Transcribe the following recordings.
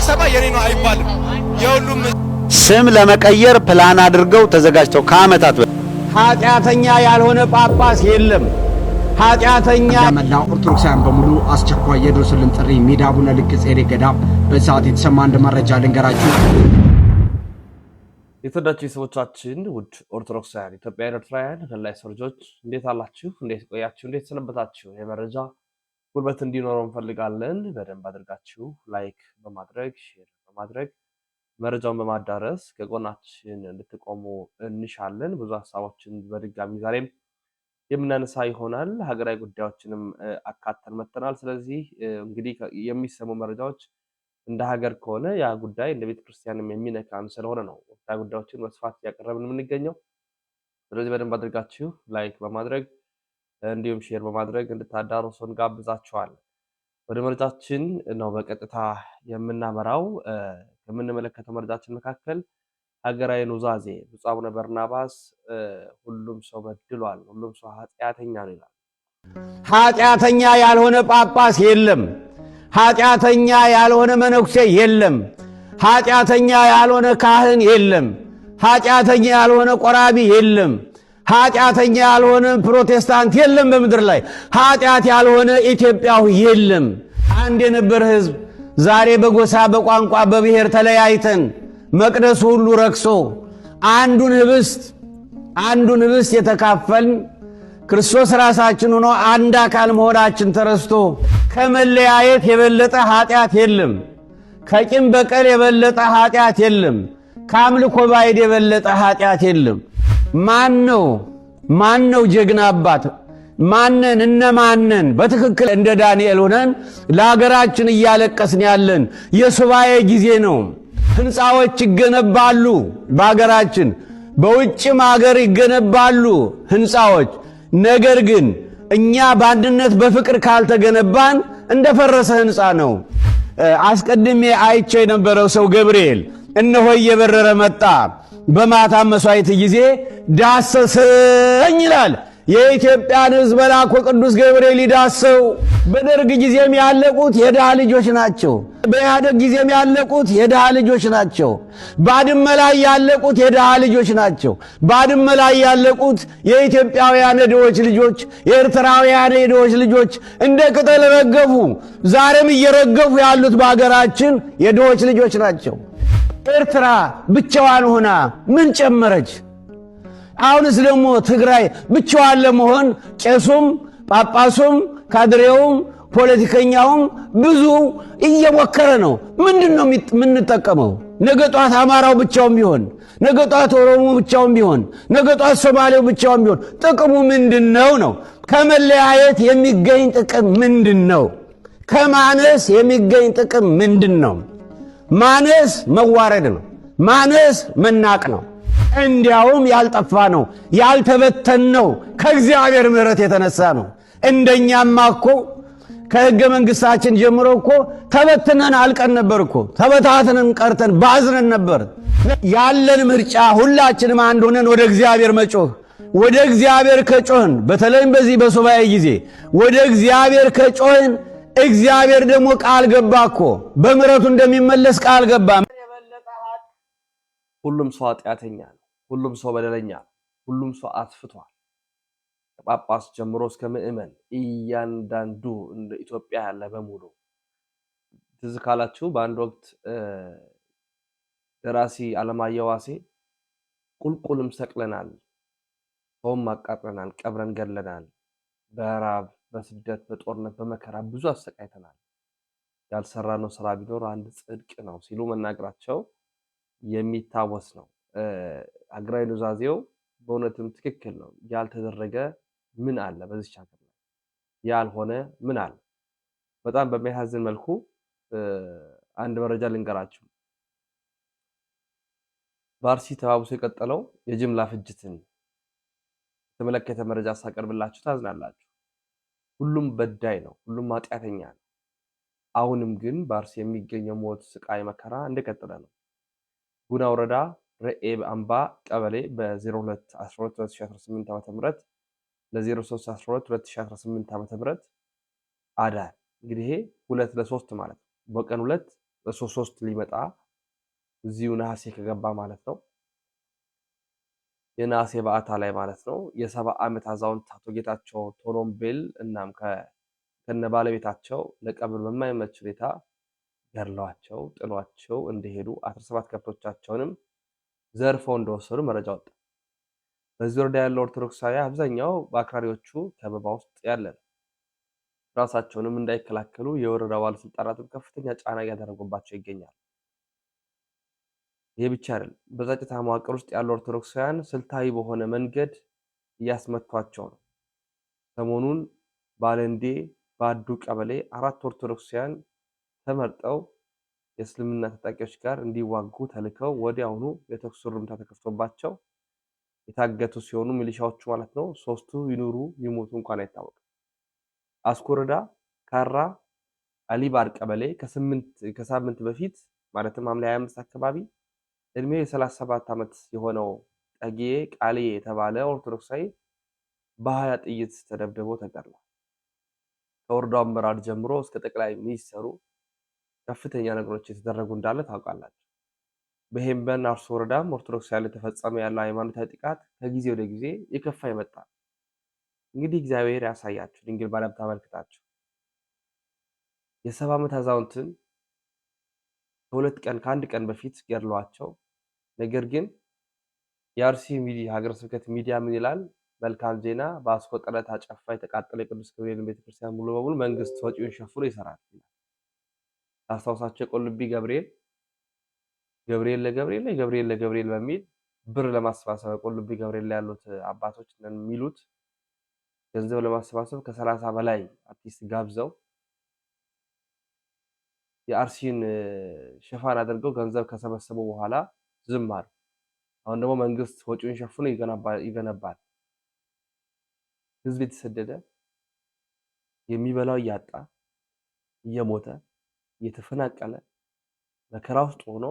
ሰማይ የኔ ነው አይባልም። የሁሉም ስም ለመቀየር ፕላን አድርገው ተዘጋጅተው ከዓመታት ኃጢአተኛ ያልሆነ ጳጳስ የለም። ኃጢአተኛ መላው ኦርቶዶክሳውያን በሙሉ አስቸኳይ የድረሱልን ጥሪ ሜዳ አቡነ ልክ ጼዴቅ ገዳም በሰዓት የተሰማ አንድ መረጃ ልንገራችሁ። የተወዳችሁ ሰዎቻችን ውድ ኦርቶዶክሳውያን ኢትዮጵያውያን ኤርትራውያን ከላይ ሰርጆች እንዴት አላችሁ? እንዴት ቆያችሁ? እንዴት ሰነበታችሁ? የመረጃ ጉልበት እንዲኖረው እንፈልጋለን። በደንብ አድርጋችሁ ላይክ በማድረግ ሼር በማድረግ መረጃውን በማዳረስ ከጎናችን እንድትቆሙ እንሻለን። ብዙ ሐሳቦችን በድጋሚ ዛሬም የምናነሳ ይሆናል። ሀገራዊ ጉዳዮችንም አካተን መተናል። ስለዚህ እንግዲህ የሚሰሙ መረጃዎች እንደ ሀገር ከሆነ ያ ጉዳይ እንደ ቤተክርስቲያንም የሚነካን ስለሆነ ነው ወቅታዊ ጉዳዮችን በስፋት ያቀረብን የምንገኘው። ስለዚህ በደንብ አድርጋችሁ ላይክ በማድረግ እንዲሁም ሼር በማድረግ እንድታዳርሱን ጋብዛችኋለን። ወደ መረጃችን ነው በቀጥታ የምናመራው። ከምንመለከተው መረጃችን መካከል ሀገራዊ ኑዛዜ ብፁዕ አቡነ በርናባስ ሁሉም ሰው በድሏል፣ ሁሉም ሰው ኃጢአተኛ ነው ይላል። ኃጢአተኛ ያልሆነ ጳጳስ የለም። ኃጢአተኛ ያልሆነ መነኩሴ የለም። ኃጢአተኛ ያልሆነ ካህን የለም። ኃጢአተኛ ያልሆነ ቆራቢ የለም። ኃጢአተኛ ያልሆነ ፕሮቴስታንት የለም። በምድር ላይ ኃጢአት ያልሆነ ኢትዮጵያዊ የለም። አንድ የነበረ ሕዝብ ዛሬ በጎሳ በቋንቋ በብሔር ተለያይተን መቅደሱ ሁሉ ረክሶ አንዱን ህብስት የተካፈልን ክርስቶስ ራሳችን ሆኖ አንድ አካል መሆናችን ተረስቶ ከመለያየት የበለጠ ኃጢአት የለም። ከቂም በቀል የበለጠ ኃጢአት የለም። ከአምልኮ ባዕድ የበለጠ ኃጢአት የለም። ማን ነው ጀግና አባት? ማንን እነማንን በትክክል እንደ ዳንኤል ሆነን ለሀገራችን እያለቀስን ያለን? የሱባኤ ጊዜ ነው። ህንፃዎች ይገነባሉ በሀገራችን፣ በውጭም ሀገር ይገነባሉ ህንፃዎች። ነገር ግን እኛ በአንድነት በፍቅር ካልተገነባን እንደፈረሰ ህንፃ ነው። አስቀድሜ አይቼ የነበረው ሰው ገብርኤል እነሆ እየበረረ መጣ፣ በማታ መስዋዕት ጊዜ ዳሰሰኝ ይላል። የኢትዮጵያን ሕዝብ መልአኩ ቅዱስ ገብርኤል ይዳሰው። በደርግ ጊዜም ያለቁት የድሃ ልጆች ናቸው። በኢህአደግ ጊዜም ያለቁት የድሃ ልጆች ናቸው። ባድመ ላይ ያለቁት የድሃ ልጆች ናቸው። ባድመ ላይ ያለቁት የኢትዮጵያውያን የድሆች ልጆች፣ የኤርትራውያን የድሆች ልጆች እንደ ቅጠል ረገፉ። ዛሬም እየረገፉ ያሉት በሀገራችን የድሆች ልጆች ናቸው። ኤርትራ ብቻዋን ሆና ምን ጨመረች? አሁንስ ደግሞ ትግራይ ብቻዋን ለመሆን ቄሱም ጳጳሱም ካድሬውም ፖለቲከኛውም ብዙ እየሞከረ ነው። ምንድነው የምንጠቀመው? ነገ ጧት አማራው ብቻውን ቢሆን፣ ነገ ጧት ኦሮሞ ብቻውን ቢሆን፣ ነገ ጧት ሶማሌው ብቻውን ቢሆን ጥቅሙ ምንድነው ነው? ከመለያየት የሚገኝ ጥቅም ምንድነው? ከማነስ የሚገኝ ጥቅም ምንድነው? ማነስ መዋረድ ነው። ማነስ መናቅ ነው። እንዲያውም ያልጠፋ ነው፣ ያልተበተን ነው። ከእግዚአብሔር ምሕረት የተነሳ ነው። እንደኛማ እኮ ከሕገ መንግሥታችን ጀምሮ እኮ ተበትነን አልቀን ነበር እኮ። ተበታትነን ቀርተን ባዝነን ነበር። ያለን ምርጫ ሁላችንም አንድ ሆነን ወደ እግዚአብሔር መጮህ። ወደ እግዚአብሔር ከጮህን፣ በተለይም በዚህ በሱባኤ ጊዜ ወደ እግዚአብሔር ከጮህን እግዚአብሔር ደግሞ ቃል ገባ እኮ በምሕረቱ እንደሚመለስ ቃል ገባ። ሁሉም ሰው ኃጢአተኛ ነው። ሁሉም ሰው በደለኛ ነው። ሁሉም ሰው አጥፍቷል። ከጳጳስ ጀምሮ እስከ ምዕመን እያንዳንዱ እንደ ኢትዮጵያ ያለ በሙሉ ትዝ ካላችሁ በአንድ ወቅት ደራሲ አለማየሁ ዋሴ ቁልቁልም ሰቅለናል፣ ሰውም አቃጥለናል፣ ቀብረን ገለናል፣ በራብ በስደት በጦርነት በመከራ ብዙ አሰቃይተናል፣ ያልሰራነው ስራ ቢኖር አንድ ጽድቅ ነው ሲሉ መናገራቸው የሚታወስ ነው። ሀገራዊ ኑዛዜው በእውነትም ትክክል ነው። ያልተደረገ ምን አለ በዚህ ሀገር ላይ? ያልሆነ ምን አለ? በጣም በሚያሳዝን መልኩ አንድ መረጃ ልንገራችሁ። በአርሲ ተባብሶ የቀጠለው የጅምላ ፍጅትን የተመለከተ መረጃ ሳቀርብላችሁ ታዝናላችሁ። ሁሉም በዳይ ነው። ሁሉም ኃጢአተኛ ነው። አሁንም ግን በአርሲ የሚገኘው ሞት፣ ስቃይ፣ መከራ እንደቀጠለ ነው። ጉና ወረዳ ረኤብ አምባ ቀበሌ በ02/12/2018 ዓ.ም ለ03/12/2018 ዓ.ም አዳር እንግዲህ 2 ለ3 ማለት ነው። በቀን 2 በ3 ሊመጣ እዚሁ ነሐሴ ከገባ ማለት ነው የነሐሴ በዓታ ላይ ማለት ነው የ70 ዓመት አዛውንት አቶ ጌታቸው ቶሎምቤል እናም ከነ ባለቤታቸው ለቀብር በማይመች ሁኔታ ገድለዋቸው ጥሏቸው እንደሄዱ 17 ከብቶቻቸውንም ዘርፈው እንደወሰዱ መረጃ ወጣ። በዚህ ወረዳ ያለው ኦርቶዶክሳዊ አብዛኛው በአክራሪዎቹ ከበባ ውስጥ ያለ ነው። ራሳቸውንም እንዳይከላከሉ የወረዳው ባለስልጣናትም ከፍተኛ ጫና እያደረጉባቸው ይገኛል። ይሄ ብቻ አይደለም። በጸጥታ መዋቅር ውስጥ ያሉ ኦርቶዶክሳውያን ስልታዊ በሆነ መንገድ እያስመቷቸው ነው። ሰሞኑን ባለንዴ ባዱ ቀበሌ 4 ኦርቶዶክሳውያን ተመርጠው የእስልምና ታጣቂዎች ጋር እንዲዋጉ ተልከው ወዲያውኑ የተኩስ ርምታ ተከፍቶባቸው የታገቱ ሲሆኑ ሚሊሻዎቹ ማለት ነው 3ቱ ይኑሩ ይሞቱ እንኳን አይታወቅም። አስኮረዳ ካራ አሊባር ቀበሌ ከሳምንት በፊት ማለትም ሐምሌ 25 አካባቢ እድሜው የ37 ዓመት የሆነው ጠጌ ቃሌ የተባለ ኦርቶዶክሳዊ በ20 ጥይት ተደብድቦ ተገድሏል። ከወረዳው አመራር ጀምሮ እስከ ጠቅላይ ሚኒስትሩ ከፍተኛ ነገሮች የተደረጉ እንዳለ ታውቃላችሁ። በሄምበን አርሶ ወረዳም ኦርቶዶክሳዊ ላይ ተፈጸመ ያለው ሃይማኖታዊ ጥቃት ከጊዜ ወደ ጊዜ የከፋ ይመጣል። እንግዲህ እግዚአብሔር ያሳያችሁ ድንግል ማርያም ታመልክታችሁ። የ70 ዓመት አዛውንትን ከአንድ ቀን በፊት ገድለዋቸው፣ ነገር ግን የአርሲ ሚዲያ ሀገረ ስብከት ሚዲያ ምን ይላል? መልካም ዜና በአስኮ ጠለታ ጨፋ የተቃጠለ የቅዱስ ገብርኤል ቤተክርስቲያን ሙሉ በሙሉ መንግስት ወጪውን ሸፍኖ ይሰራል። ታስታውሳቸው የቆልቢ ገብርኤል ለገብርኤል በሚል ብር ለማሰባሰብ ቆልቢ ገብርኤል ላይ ያሉት አባቶች የሚሉት ገንዘብ ለማሰባሰብ ከ30 በላይ አርቲስት ጋብዘው የአርሲን ሽፋን አድርገው ገንዘብ ከሰበሰቡ በኋላ ዝም አሉ። አሁን ደግሞ መንግስት ወጪውን ሸፍኖ ይገነባል። ህዝብ የተሰደደ የሚበላው እያጣ እየሞተ እየተፈናቀለ መከራ ውስጥ ሆኖ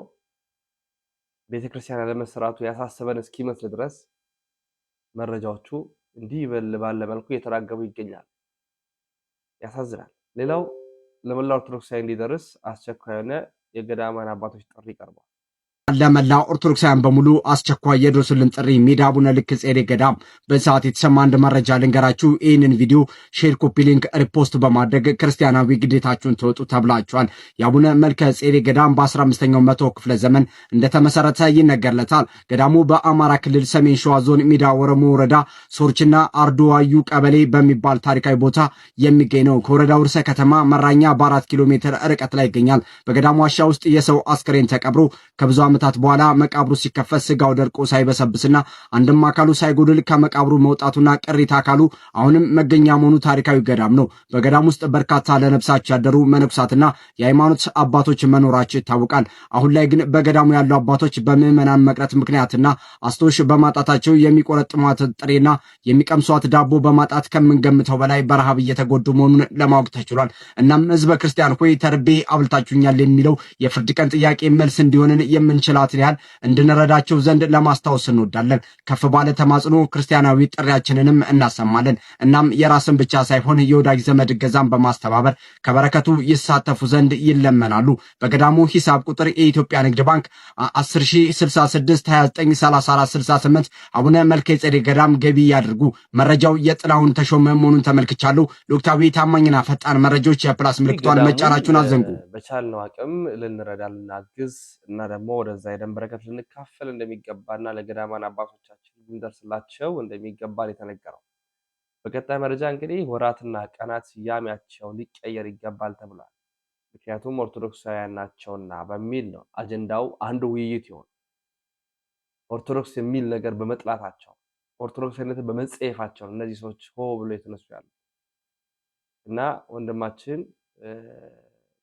ቤተክርስቲያን ያለመሰራቱ ያሳሰበን እስኪመስል ድረስ መረጃዎቹ እንዲህ ባለ መልኩ እየተራገቡ ይገኛል። ያሳዝናል። ሌላው ለመላው ኦርቶዶክሳዊ እንዲደርስ አስቸኳይ የሆነ የገዳማን አባቶች ጥሪ ቀርቧል። ለመላው ኦርቶዶክሳውያን በሙሉ አስቸኳይ የድረሱልን ጥሪ ሜዳ አቡነ ልክ ጼዴ ገዳም በሰዓት የተሰማ አንድ መረጃ ልንገራችሁ። ይህንን ቪዲዮ ሼር፣ ኮፒ ሊንክ፣ ሪፖስት በማድረግ ክርስቲያናዊ ግዴታችሁን ተወጡ ተብላችኋል። የአቡነ መልከ ጼዴ ገዳም በ15ኛው መቶ ክፍለ ዘመን እንደተመሰረተ ይነገርለታል። ገዳሙ በአማራ ክልል ሰሜን ሸዋ ዞን ሜዳ ወረሞ ወረዳ ሶርችና አርዶዋዩ ቀበሌ በሚባል ታሪካዊ ቦታ የሚገኝ ነው። ከወረዳው ርዕሰ ከተማ መራኛ በ4 ኪሎ ሜትር ርቀት ላይ ይገኛል። በገዳሙ ዋሻ ውስጥ የሰው አስከሬን ተቀብሮ ከብዙ ዓመታት በኋላ መቃብሩ ሲከፈት ስጋው ደርቆ ሳይበሰብስና አንድም አካሉ ሳይጎድል ከመቃብሩ መውጣቱና ቅሪተ አካሉ አሁንም መገኛ መሆኑ ታሪካዊ ገዳም ነው። በገዳም ውስጥ በርካታ ለነፍሳቸው ያደሩ መነኩሳትና የሃይማኖት አባቶች መኖራቸው ይታወቃል። አሁን ላይ ግን በገዳሙ ያሉ አባቶች በምዕመናን መቅረት ምክንያትና አስተውሽ በማጣታቸው የሚቆረጥሟት ጥሬና የሚቀምሷት ዳቦ በማጣት ከምንገምተው በላይ በረሃብ እየተጎዱ መሆኑን ለማወቅ ተችሏል። እናም ህዝበ ክርስቲያን ሆይ ተርቤ አብልታችሁኛል የሚለው የፍርድ ቀን ጥያቄ መልስ እንዲሆንን የምንችላትን ያህል እንድንረዳቸው ዘንድ ለማስታወስ እንወዳለን። ከፍ ባለ ተማጽኖ ክርስቲያናዊ ጥሪያችንንም እናሰማለን። እናም የራስን ብቻ ሳይሆን የወዳጅ ዘመድ ገዛም በማስተባበር ከበረከቱ ይሳተፉ ዘንድ ይለመናሉ። በገዳሙ ሂሳብ ቁጥር የኢትዮጵያ ንግድ ባንክ 10,066,29,34,68 አቡነ መልከ ጼዴ ገዳም ገቢ ያድርጉ። መረጃው የጥላሁን ተሾመ መሆኑን ተመልክቻለሁ። ዶክተር ታማኝና ፈጣን መረጃዎች የፕላስ ምልክቷን መጫናችሁን አዘንጉ። በቻልነው አቅም ልንረዳ ልናግዝ እና ደግሞ ወደዛ የደም በረከት ልንካፈል እንደሚገባና ለገዳማን አባቶቻችን ልንደርስላቸው እንደሚገባን የተነገረው። በቀጣይ መረጃ እንግዲህ ወራትና ቀናት ስያሜያቸው ሊቀየር ይገባል ተብሏል። ምክንያቱም ኦርቶዶክሳውያን ናቸውና በሚል ነው አጀንዳው አንዱ ውይይት ይሆን። ኦርቶዶክስ የሚል ነገር በመጥላታቸው ኦርቶዶክሳዊነትን በመጸየፋቸው እነዚህ ሰዎች ሆ ብሎ የተነሱ ያሉ እና ወንድማችን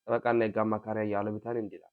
ጠበቃና የህግ አማካሪ ያለው ቢታን እንዲላል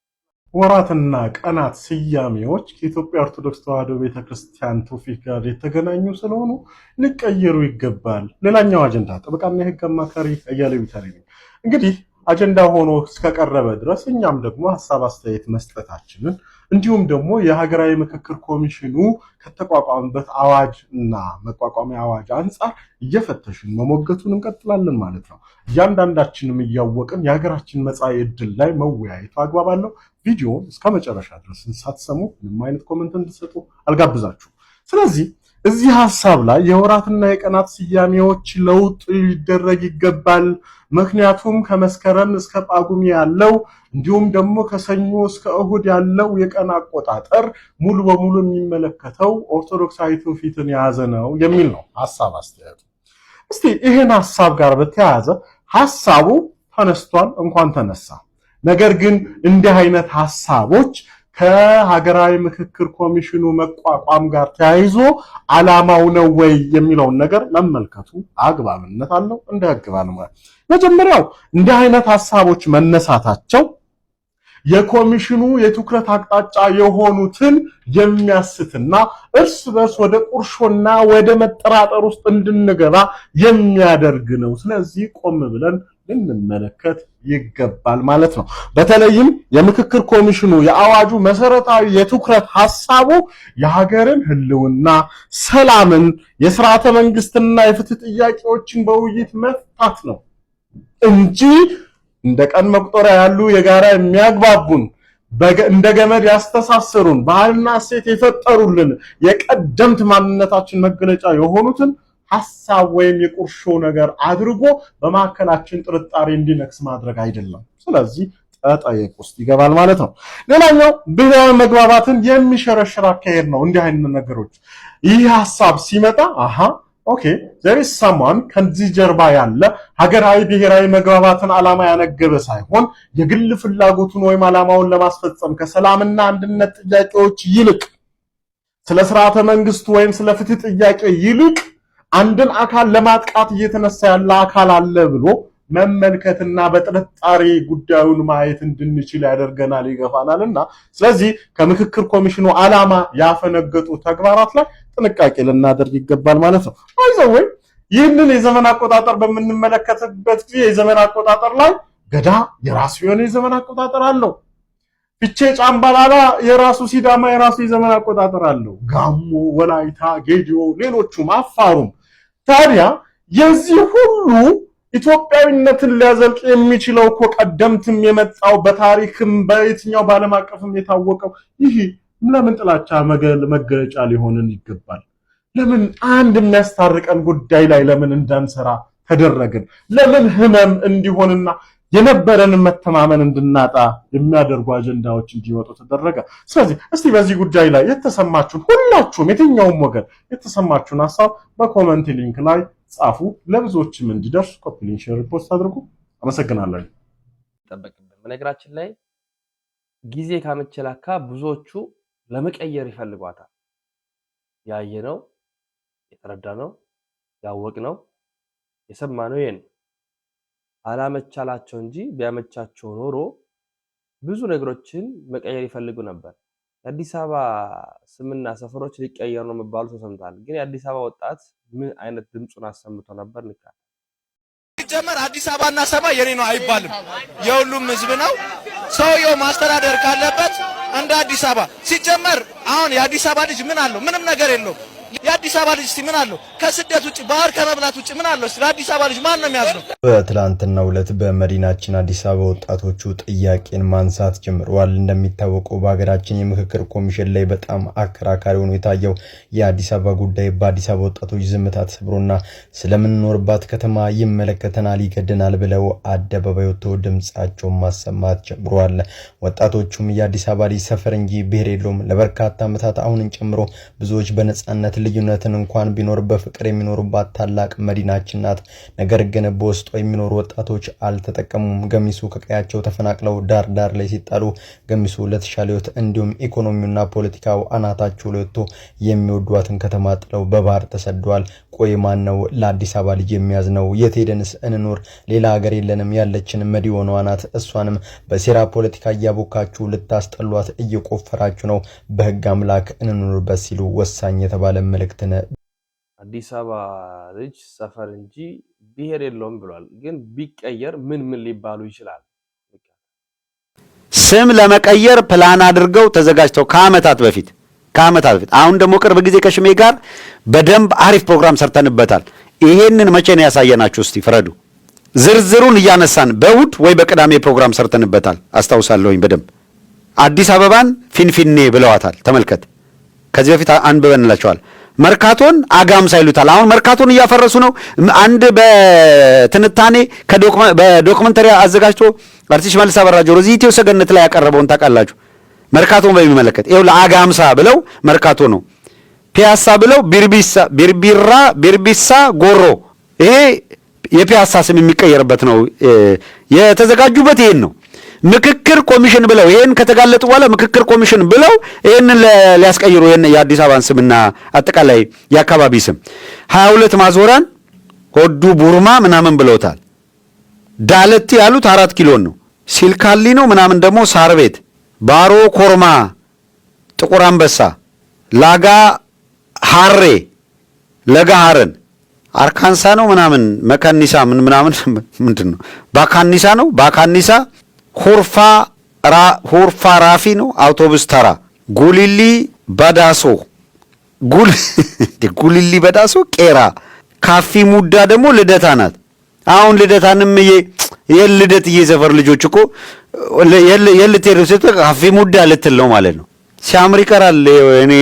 ወራትና ቀናት ስያሜዎች ከኢትዮጵያ ኦርቶዶክስ ተዋሕዶ ቤተክርስቲያን ትውፊት ጋር የተገናኙ ስለሆኑ ሊቀየሩ ይገባል። ሌላኛው አጀንዳ ጠበቃና የህግ አማካሪ አያሌው ቢታኒ ነው። እንግዲህ አጀንዳ ሆኖ እስከቀረበ ድረስ እኛም ደግሞ ሐሳብ አስተያየት መስጠታችንን እንዲሁም ደግሞ የሀገራዊ ምክክር ኮሚሽኑ ከተቋቋመበት አዋጅ እና መቋቋሚያ አዋጅ አንፃር እየፈተሽን መሞገቱን እንቀጥላለን ማለት ነው። እያንዳንዳችንም እያወቅን የሀገራችን መጻኢ ዕድል ላይ መወያየቱ አግባብ አለው። ቪዲዮውን እስከ መጨረሻ ድረስ ሳትሰሙ ምንም አይነት ኮሜንት እንድትሰጡ አልጋብዛችሁ። ስለዚህ እዚህ ሐሳብ ላይ የወራትና የቀናት ስያሜዎች ለውጥ ሊደረግ ይገባል። ምክንያቱም ከመስከረም እስከ ጳጉሜ ያለው እንዲሁም ደግሞ ከሰኞ እስከ እሁድ ያለው የቀን አቆጣጠር ሙሉ በሙሉ የሚመለከተው ኦርቶዶክሳዊ ትውፊትን የያዘ ነው የሚል ነው ሐሳብ አስተያየቱ። እስቲ ይሄን ሐሳብ ጋር በተያያዘ ሐሳቡ ተነስቷል፣ እንኳን ተነሳ። ነገር ግን እንዲህ አይነት ሐሳቦች ከሀገራዊ ምክክር ኮሚሽኑ መቋቋም ጋር ተያይዞ ዓላማው ነው ወይ የሚለውን ነገር መመልከቱ አግባብነት አለው። እንደ ህግባን ማለት መጀመሪያው እንዲህ አይነት ሐሳቦች መነሳታቸው የኮሚሽኑ የትኩረት አቅጣጫ የሆኑትን የሚያስትና እርስ በርስ ወደ ቁርሾና ወደ መጠራጠር ውስጥ እንድንገባ የሚያደርግ ነው። ስለዚህ ቆም ብለን ልንመለከት ይገባል ማለት ነው። በተለይም የምክክር ኮሚሽኑ የአዋጁ መሰረታዊ የትኩረት ሐሳቡ የሀገርን ህልውና፣ ሰላምን፣ የሥርዓተ መንግስትና የፍትህ ጥያቄዎችን በውይይት መፍታት ነው እንጂ እንደ ቀን መቁጠሪያ ያሉ የጋራ የሚያግባቡን እንደ ገመድ ያስተሳሰሩን ባህልና እሴት የፈጠሩልን የቀደምት ማንነታችን መገለጫ የሆኑትን ሐሳብ ወይም የቁርሾ ነገር አድርጎ በማከላችን ጥርጣሬ እንዲነክስ ማድረግ አይደለም። ስለዚህ ተጠየቅ ውስጥ ይገባል ማለት ነው። ሌላኛው ብሔራዊ መግባባትን የሚሸረሽር አካሄድ ነው። እንዲህ አይነት ነገሮች ይህ ሐሳብ ሲመጣ ኦኬ there is someone ከዚህ ጀርባ ያለ ሀገራዊ ብሔራዊ መግባባትን ዓላማ ያነገበ ሳይሆን የግል ፍላጎቱን ወይም ዓላማውን ለማስፈጸም ከሰላምና አንድነት ጥያቄዎች ይልቅ ስለ ሥርዓተ መንግስቱ ወይም ስለ ፍትህ ጥያቄ ይልቅ አንድን አካል ለማጥቃት እየተነሳ ያለ አካል አለ ብሎ መመልከትና በጥርጣሬ ጉዳዩን ማየት እንድንችል ያደርገናል፣ ይገፋናልና ስለዚህ ከምክክር ኮሚሽኑ ዓላማ ያፈነገጡ ተግባራት ላይ ጥንቃቄ ልናደርግ ይገባል ማለት ነው። አይዘው ይህንን የዘመን አቆጣጠር በምንመለከትበት ጊዜ የዘመን አቆጣጠር ላይ ገዳ የራሱ የሆነ የዘመን አቆጣጠር አለው። ፊቼ ጫምባላላ የራሱ፣ ሲዳማ የራሱ የዘመን አቆጣጠር አለው። ጋሞ፣ ወላይታ፣ ጌዲዮ፣ ሌሎቹም አፋሩም። ታዲያ የዚህ ሁሉ ኢትዮጵያዊነትን ሊያዘልቅ የሚችለው እኮ ቀደምትም የመጣው በታሪክም በየትኛው ባለም አቀፍም የታወቀው ይህ ለምን ጥላቻ መገለጫ ሊሆንን ይገባል? ለምን አንድ የሚያስታርቀን ጉዳይ ላይ ለምን እንዳንሰራ ተደረግን? ለምን ህመም እንዲሆንና የነበረን መተማመን እንድናጣ የሚያደርጉ አጀንዳዎች እንዲወጡ ተደረገ? ስለዚህ እስቲ በዚህ ጉዳይ ላይ የተሰማችሁን ሁላችሁም የትኛውም ወገን የተሰማችሁን ሐሳብ በኮሜንት ሊንክ ላይ ጻፉ። ለብዙዎችም እንዲደርስ ኮፒ ሊንክ ሼር ፖስት አድርጉ። አመሰግናለሁ። ተጠበቅብን። በነገራችን ላይ ጊዜ ካመቸላካ ብዙዎቹ ለመቀየር ይፈልጓታል። ያየነው፣ የተረዳነው፣ ያወቅነው፣ የሰማነው ይሄን አላመቻላቸው እንጂ ቢያመቻቸው ኖሮ ብዙ ነገሮችን መቀየር ይፈልጉ ነበር። የአዲስ አበባ ስምና ሰፈሮች ሊቀየሩ ነው መባሉ ተሰምቷል። ግን የአዲስ አበባ ወጣት ምን አይነት ድምጹን አሰምቶ ነበር? ንካል ሲጀመር አዲስ አበባና ሰማይ የኔ ነው አይባልም፣ የሁሉም ህዝብ ነው። ሰውየው ማስተዳደር ካለበት እንደ አዲስ አበባ ሲጀመር አሁን የአዲስ አበባ ልጅ ምን አለው? ምንም ነገር የለውም። የአዲስ አበባ ልጅ ምን አለው? ከስደት ውጪ ባህር ከመብላት ውጪ ምን አለው? ለአዲስ አበባ ልጅ ማን ነው የሚያዝነው? በትላንትናው ዕለት በመዲናችን አዲስ አበባ ወጣቶቹ ጥያቄን ማንሳት ጀምረዋል። እንደሚታወቀው በሀገራችን የምክክር ኮሚሽን ላይ በጣም አከራካሪ ሆኖ የታየው የአዲስ አበባ ጉዳይ በአዲስ አበባ ወጣቶች ዝምታ ተሰብሮና ስለምንኖርባት ከተማ ይመለከተናል፣ ይገደናል ብለው አደባባይ ወጥተው ድምጻቸውን ማሰማት ጀምረዋል። ወጣቶቹም የአዲስ አበባ ልጅ ሰፈር እንጂ ብሔር የለውም፣ ለበርካታ ዓመታት አሁንን ጨምሮ ብዙዎች በነጻነት ልዩነትን እንኳን ቢኖር በፍቅር የሚኖሩባት ታላቅ መዲናችን ናት። ነገር ግን በውስጧ የሚኖሩ ወጣቶች አልተጠቀሙም። ገሚሱ ከቀያቸው ተፈናቅለው ዳር ዳር ላይ ሲጣሉ፣ ገሚሱ ለተሻለ ሕይወት እንዲሁም ኢኮኖሚውና ፖለቲካው አናታቸው ላይ ወጥቶ የሚወዷትን ከተማ ጥለው በባህር ተሰደዋል። ቆይ ማን ነው ለአዲስ አበባ ልጅ የሚያዝነው? የት ሄደንስ እንኖር? ሌላ ሀገር የለንም፣ ያለችን መዲናዋ ናት። እሷንም በሴራ ፖለቲካ እያቦካችሁ ልታስጠሏት እየቆፈራችሁ ነው። በህግ አምላክ እንኖርበት ሲሉ ወሳኝ የተባለ መልእክትን አዲስ አበባ ልጅ ሰፈር እንጂ ብሔር የለውም ብሏል። ግን ቢቀየር ምን ሊባሉ ይችላል? ስም ለመቀየር ፕላን አድርገው ተዘጋጅተው ከአመታት በፊት አሁን ደግሞ ቅርብ ጊዜ ከሽሜ ጋር በደንብ አሪፍ ፕሮግራም ሰርተንበታል። ይሄንን መቼ ነው ያሳየናችሁ? እስቲ ፍረዱ። ዝርዝሩን እያነሳን በእሑድ ወይ በቅዳሜ ፕሮግራም ሰርተንበታል። አስታውሳለሁኝ በደንብ አዲስ አበባን ፊንፊኔ ብለዋታል። ተመልከት። ከዚህ በፊት አንብበንላቸዋል። መርካቶን አጋምሳ ይሉታል። አሁን መርካቶን እያፈረሱ ነው። አንድ በትንታኔ በዶክመንተሪ አዘጋጅቶ አርቲስት መልስ አበራጆ እዚህ ኢትዮ ሰገነት ላይ ያቀረበውን ታውቃላችሁ። መርካቶን በሚመለከት ይኸው ለአጋምሳ ብለው መርካቶ ነው፣ ፒያሳ ብለው ቢርቢሳ ጎሮ። ይሄ የፒያሳ ስም የሚቀየርበት ነው። የተዘጋጁበት ይሄን ነው። ምክክር ኮሚሽን ብለው ይሄን ከተጋለጡ በኋላ ምክክር ኮሚሽን ብለው ይሄንን ሊያስቀይሩ ይሄን የአዲስ አበባን ስምና አጠቃላይ የአካባቢ ስም 22 ማዞራን ሆዱ ቡርማ ምናምን ብለውታል። ዳለቲ ያሉት 4 ኪሎን ነው። ሲልካሊ ነው ምናምን ደግሞ ሳር ቤት፣ ባሮ ኮርማ፣ ጥቁር አንበሳ፣ ላጋ ሐሬ፣ ለጋ ሐረን፣ አርካንሳ ነው ምናምን መካኒሳ ምናምን ምንድን ነው ባካኒሳ ነው ባካኒሳ፣ ሁርፋ ራፊ ነው አውቶቡስ ተራ፣ ጉሊሊ በዳሶ ጉሊሊ በዳሶ ቄራ፣ ካፊ ሙዳ ደግሞ ልደታ ናት። አሁን ልደታንም የልደት እየሰፈር ልጆች እኮ የልትሄዱ ስትል ካፊ ሙዳ ልትል ነው ማለት ነው። ሲያምር ይቀራል። እኔ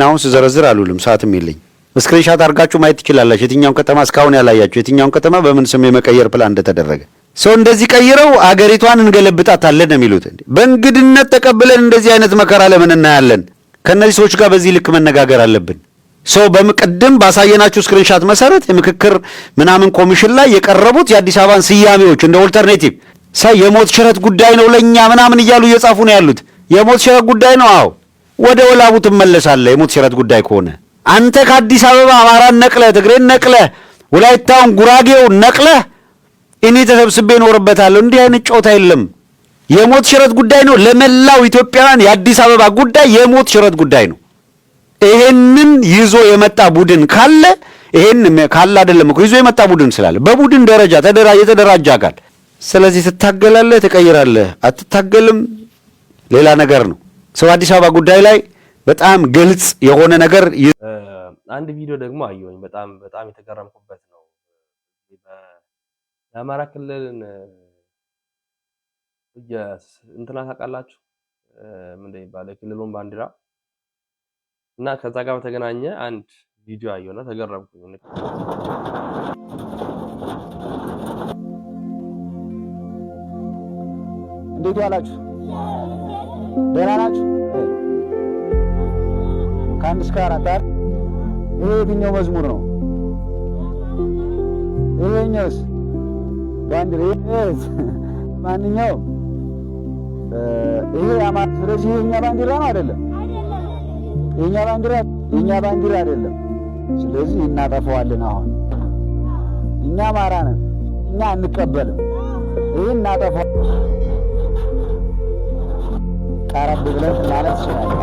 አሁን ስዘረዝር አሉልም ሰዓትም የለኝ። ስክሪንሻት አድርጋችሁ ማየት ትችላላችሁ። የትኛውን ከተማ እስካሁን ያላያችሁ የትኛውን ከተማ በምን ስም የመቀየር ፕላን እንደተደረገ ሰው እንደዚህ ቀይረው አገሪቷን እንገለብጣታለን ነው የሚሉት። በእንግድነት ተቀብለን እንደዚህ አይነት መከራ ለምን እናያለን? ከነዚህ ሰዎች ጋር በዚህ ልክ መነጋገር አለብን። ሰው በመቀደም ባሳየናችሁ ስክሪንሻት መሰረት የምክክር ምናምን ኮሚሽን ላይ የቀረቡት የአዲስ አበባን ስያሜዎች እንደ ኦልተርኔቲቭ የሞት ሽረት ጉዳይ ነው ለኛ ምናምን እያሉ እየጻፉ ነው ያሉት። የሞት ሽረት ጉዳይ ነው። አዎ ወደ ወላቡ ትመለሳለህ። የሞት ሽረት ጉዳይ ከሆነ አንተ ከአዲስ አበባ አማራን ነቅለህ፣ ትግሬን ነቅለህ፣ ወላይታውን ጉራጌውን ነቅለህ እኔ ተሰብስቤ እኖርበታለሁ። እንዲህ አይነት ጨዋታ የለም። የሞት ሽረት ጉዳይ ነው ለመላው ኢትዮጵያውያን። የአዲስ አበባ ጉዳይ የሞት ሽረት ጉዳይ ነው። ይሄንን ይዞ የመጣ ቡድን ካለ ይሄን ካለ አይደለም እኮ ይዞ የመጣ ቡድን ስላለ በቡድን ደረጃ የተደራጀ አካል። ስለዚህ ትታገላለህ፣ ትቀይራለህ፣ አትታገልም ሌላ ነገር ነው። ሰው አዲስ አበባ ጉዳይ ላይ በጣም ግልጽ የሆነ ነገር አንድ ቪዲዮ ደግሞ አየሁኝ። በጣም የተገረምኩበት ነው። የአማራ ክልልን እንትና ታውቃላችሁ ምንድን ይባላል የክልሉን ባንዲራ እና ከዛ ጋር በተገናኘ አንድ ቪዲዮ አየሁና ተገረምኩኝ። እንዴት ዋላችሁ? ደህና ናችሁ? ከአንድ እስከ 4 ይሄ የትኛው መዝሙር ነው? ይሄኛውስ ባንዲራ ማንኛው? ይሄ አማራ። ስለዚህ የኛ ባንዲራ ነው አይደለም? የኛ ባንዲራ አይደለም። ስለዚህ እናጠፋዋለን። አሁን እኛ አማራ ነን፣ እኛ አንቀበልም። ይሄ እናጠፋዋለን። ቀረብ ብለን ማለት ይችላል።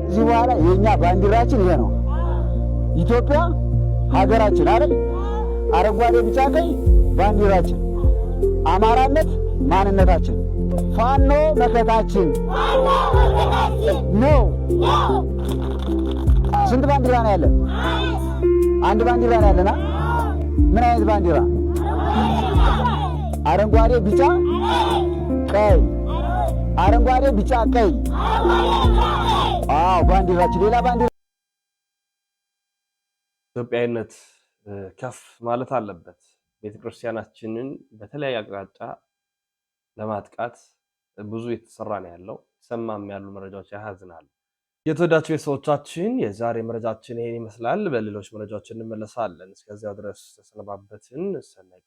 እዚህ በኋላ የኛ ባንዲራችን ይሄ ነው። ኢትዮጵያ ሀገራችን አይደል? አረንጓዴ ቢጫ ቀይ ባንዲራችን፣ አማራነት ማንነታችን፣ ፋኖ መከታችን ነው። ስንት ባንዲራ ነው ያለን? አንድ ባንዲራ ነው ያለና ምን አይነት ባንዲራ? አረንጓዴ ቢጫ ቀይ፣ አረንጓዴ ቢጫ ቀይ። አዎ ባንዲራችን። ሌላ ባንዲራ ኢትዮጵያዊነት ከፍ ማለት አለበት። ቤተክርስቲያናችንን በተለያየ አቅጣጫ ለማጥቃት ብዙ የተሰራ ነው ያለው። ሰማም ያሉ መረጃዎች ያሳዝናሉ። የተወዳችሁ ቤተሰቦቻችን የዛሬ መረጃችን ይሄን ይመስላል። በሌሎች መረጃዎች እንመለሳለን። እስከዚያው ድረስ ተሰነባበትን። ሰናይ